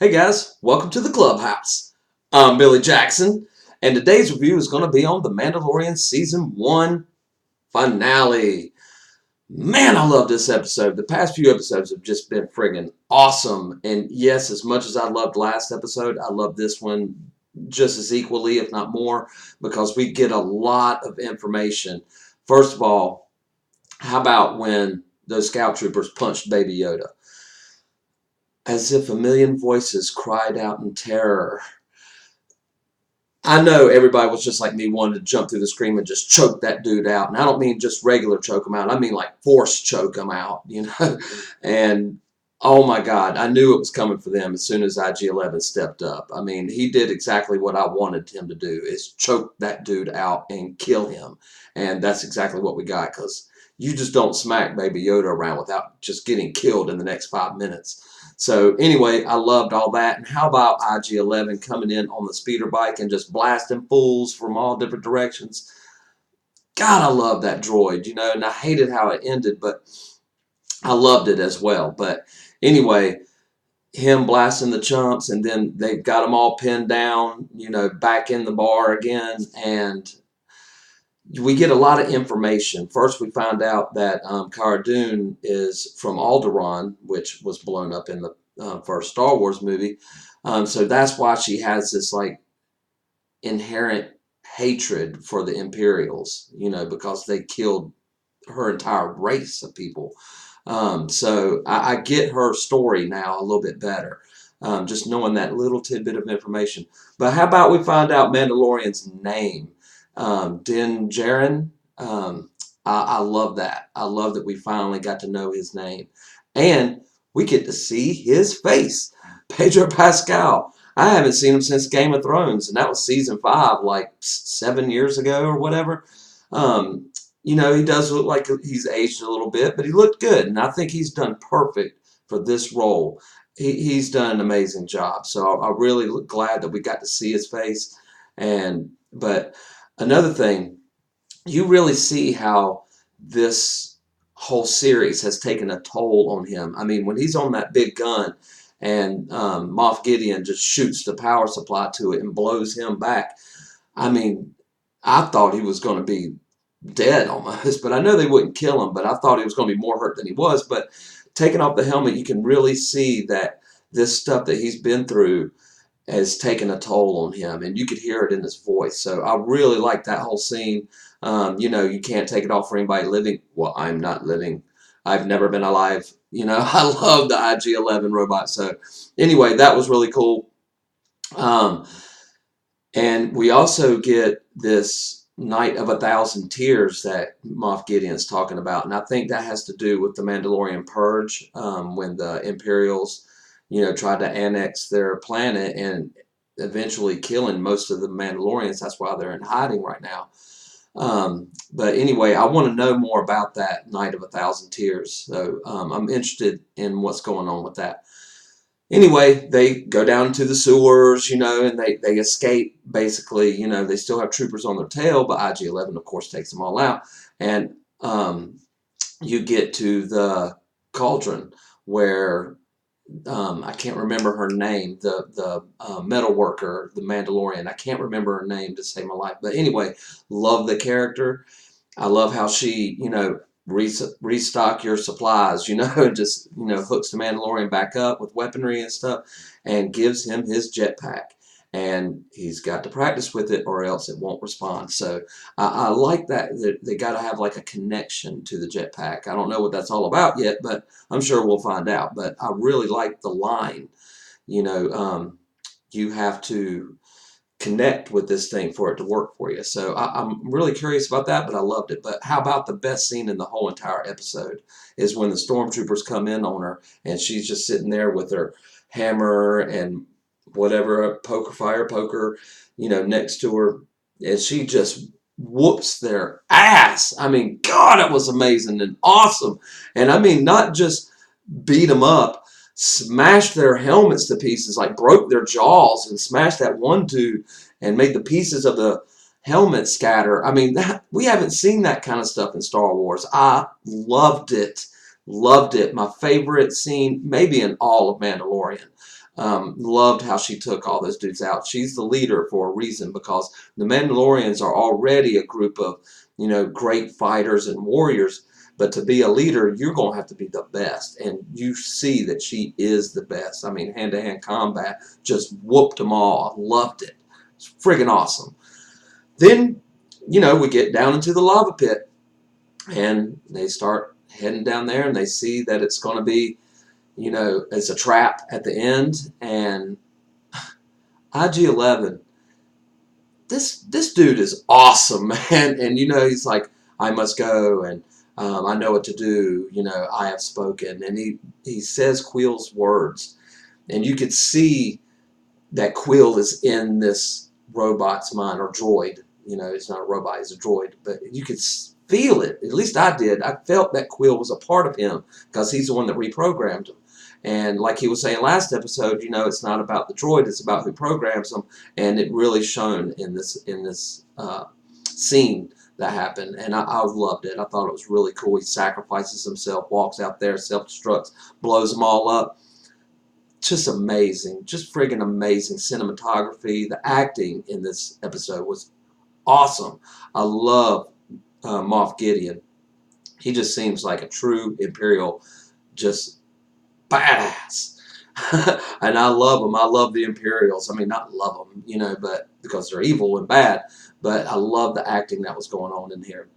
Hey guys, welcome to the clubhouse. I'm Billy Jackson, and today's review is going to be on the Mandalorian Season 1 finale. Man, I love this episode. The past few episodes have just been friggin' awesome. And yes, as much as I loved last episode, I love this one just as equally, if not more, because we get a lot of information. First of all, how about when those scout troopers punched Baby Yoda? As if a million voices cried out in terror. I know everybody was just like me, wanting to jump through the screen and just choke that dude out. And I don't mean just regular choke him out. I mean like force choke him out, And oh my God, I knew it was coming for them as soon as IG-11 stepped up. I mean, he did exactly what I wanted him to do, is choke that dude out and kill him. And that's exactly what we got, because you just don't smack Baby Yoda around without just getting killed in the next 5 minutes. So anyway, I loved all that. And how about IG-11 coming in on the speeder bike and just blasting fools from all different directions? God, I love that droid, and I hated how it ended, but I loved it as well. But anyway, him blasting the chumps, and then they got them all pinned down, back in the bar again, and we get a lot of information. First, we find out that Cara Dune is from Alderaan, which was blown up in the first Star Wars movie. So that's why she has this like inherent hatred for the Imperials, because they killed her entire race of people. So I get her story now a little bit better, just knowing that little tidbit of information. But how about we find out Mandalorian's name? Din Djarin. I love that. I love that we finally got to know his name. And we get to see his face. Pedro Pascal. I haven't seen him since Game of Thrones, and that was season 5, like 7 years ago or whatever. He does look like he's aged a little bit, but he looked good, and I think he's done perfect for this role. He's done an amazing job, so I'm really glad that we got to see his face. But another thing, you really see how this whole series has taken a toll on him. I mean, when he's on that big gun and Moff Gideon just shoots the power supply to it and blows him back, I mean, I thought he was going to be dead almost, but I know they wouldn't kill him, but I thought he was going to be more hurt than he was. But taking off the helmet, you can really see that this stuff that he's been through has taken a toll on him, and you could hear it in his voice. So I really like that whole scene. You can't take it off for anybody living. Well, I'm not living. I've never been alive. I love the IG-11 robot. So anyway, that was really cool. And we also get this Night of 1,000 Tears that Moff Gideon's talking about. And I think that has to do with the Mandalorian Purge, when the Imperials, tried to annex their planet and eventually killing most of the Mandalorians. That's why they're in hiding right now. But anyway, I want to know more about that Night of 1,000 Tears. So I'm interested in what's going on with that. Anyway, they go down to the sewers, and they escape, basically. They still have troopers on their tail, but IG-11, of course, takes them all out. And you get to the cauldron where, I can't remember her name, the metal worker, the Mandalorian. I can't remember her name to save my life. But anyway, love the character. I love how she, restock your supplies, and just, hooks the Mandalorian back up with weaponry and stuff and gives him his jetpack. And he's got to practice with it or else it won't respond. So I like that they got to have like a connection to the jetpack. I don't know what that's all about yet, but I'm sure we'll find out. But I really like the line, you have to connect with this thing for it to work for you. So I'm really curious about that, but I loved it. But how about the best scene in the whole entire episode is when the stormtroopers come in on her and she's just sitting there with her hammer and whatever, a fire poker, next to her, and she just whoops their ass. I mean, God, it was amazing and awesome. And I mean, not just beat them up, smashed their helmets to pieces, like broke their jaws and smashed that one dude and made the pieces of the helmet scatter. I mean, we haven't seen that kind of stuff in Star Wars. I loved it. Loved it. My favorite scene, maybe in all of Mandalorian. Loved how she took all those dudes out. She's the leader for a reason, because the Mandalorians are already a group of, great fighters and warriors. But to be a leader, you're going to have to be the best. And you see that she is the best. I mean, hand-to-hand combat just whooped them all. I loved it. It's friggin' awesome. Then, we get down into the lava pit, and they start heading down there, and they see that it's going to be, it's a trap at the end. And IG-11, this dude is awesome, man. And he's like, I must go, and I know what to do. I have spoken, and he says Quill's words, and you could see that Quill is in this robot's mind, or droid. He's not a robot, he's a droid, but you could feel it. At least I did. I felt that Quill was a part of him, because he's the one that reprogrammed him. And like he was saying last episode, it's not about the droid, it's about who programs them. And it really shone in this scene that happened. And I loved it. I thought it was really cool. He sacrifices himself, walks out there, self-destructs, blows them all up. Just amazing. Just friggin' amazing cinematography. The acting in this episode was awesome. I love Moff Gideon. He just seems like a true Imperial, just badass. And I love them. I love the Imperials. I mean, not love them, but because they're evil and bad. But I love the acting that was going on in here.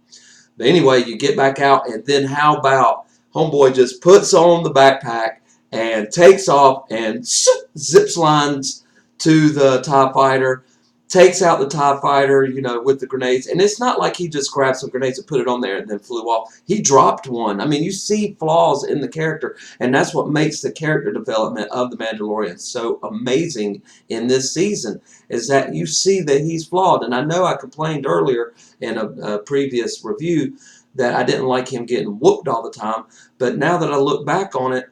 But anyway, you get back out, and then how about Homeboy just puts on the backpack and takes off and zips lines to the TIE fighter, takes out the TIE fighter, with the grenades. And it's not like he just grabbed some grenades and put it on there and then flew off. He dropped one. I mean, you see flaws in the character, and that's what makes the character development of the Mandalorian so amazing in this season, is that you see that he's flawed. And I know I complained earlier in a previous review that I didn't like him getting whooped all the time, but now that I look back on it,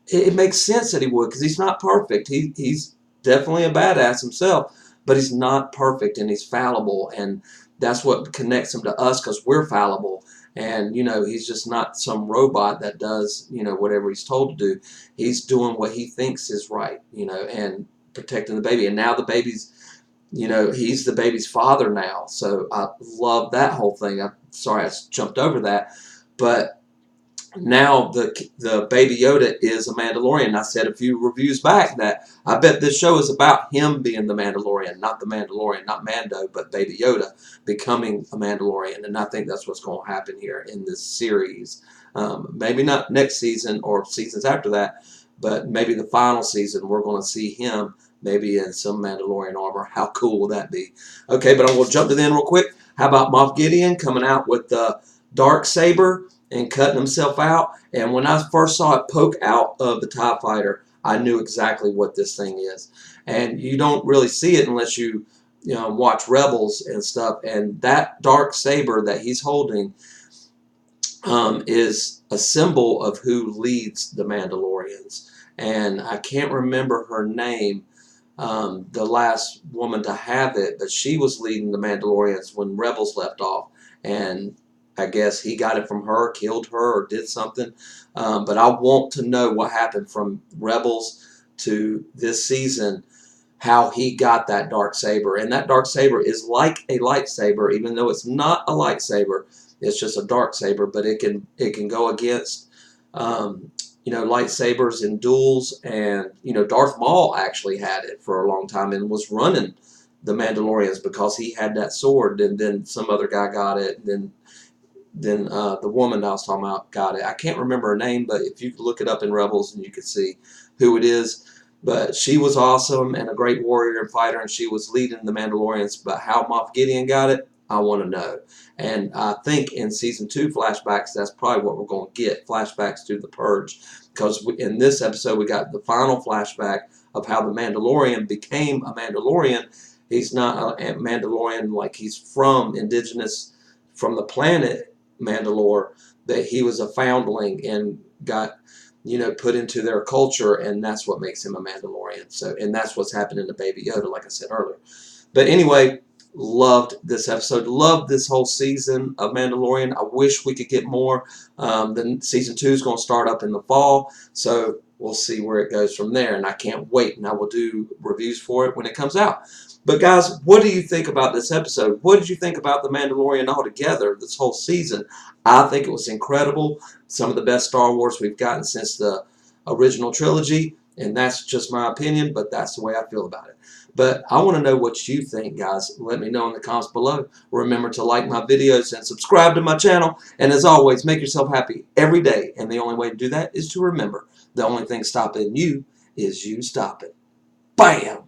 it makes sense that he would, because he's not perfect. He's definitely a badass himself, but he's not perfect, and he's fallible, and that's what connects him to us, because we're fallible. And he's just not some robot that does whatever he's told to do. He's doing what he thinks is right, and protecting the baby. And now the baby's, he's the baby's father now. So I love that whole thing. I'm sorry I jumped over that, but now the Baby Yoda is a Mandalorian. I said a few reviews back that I bet this show is about him being the Mandalorian, not the Mandalorian, not Mando, but Baby Yoda becoming a Mandalorian. And I think that's what's going to happen here in this series. Maybe not next season or seasons after that, but maybe the final season we're going to see him maybe in some Mandalorian armor. How cool will that be? Okay, but I'm going to jump to the end real quick. How about Moff Gideon coming out with the dark saber and cutting himself out? And when I first saw it poke out of the TIE fighter, I knew exactly what this thing is. And you don't really see it unless you watch Rebels and stuff. And that dark saber that he's holding is a symbol of who leads the Mandalorians. And I can't remember her name, the last woman to have it, but she was leading the Mandalorians when Rebels left off. And I guess he got it from her, killed her, or did something. But I want to know what happened from Rebels to this season, how he got that dark saber. And that dark saber is like a lightsaber, even though it's not a lightsaber. It's just a dark saber, but it can go against lightsabers in duels. And Darth Maul actually had it for a long time and was running the Mandalorians because he had that sword. And then some other guy got it. And then the woman I was talking about got it. I can't remember her name, but if you could look it up in Rebels, and you could see who it is. But she was awesome and a great warrior and fighter, and she was leading the Mandalorians. But how Moff Gideon got it, I want to know. And I think in Season 2 flashbacks, that's probably what we're going to get, flashbacks to the Purge. Because in this episode, we got the final flashback of how the Mandalorian became a Mandalorian. He's not a Mandalorian like he's from indigenous, from the planet Mandalore, that he was a foundling and got put into their culture, and that's what makes him a Mandalorian. So, and that's what's happening to Baby Yoda, like I said earlier. But anyway, Loved this episode. Loved this whole season of Mandalorian. I wish we could get more. Then season 2 is going to start up in the fall, so we'll see where it goes from there. And I can't wait. And I will do reviews for it when it comes out. But guys, what do you think about this episode? What did you think about the Mandalorian altogether? This whole season, I think it was incredible. Some of the best Star Wars we've gotten since the original trilogy. And that's just my opinion, but that's the way I feel about it. But I want to know what you think, guys. Let me know in the comments below. Remember to like my videos and subscribe to my channel. And as always, make yourself happy every day. And the only way to do that is to remember the only thing stopping you is you stopping. Bam!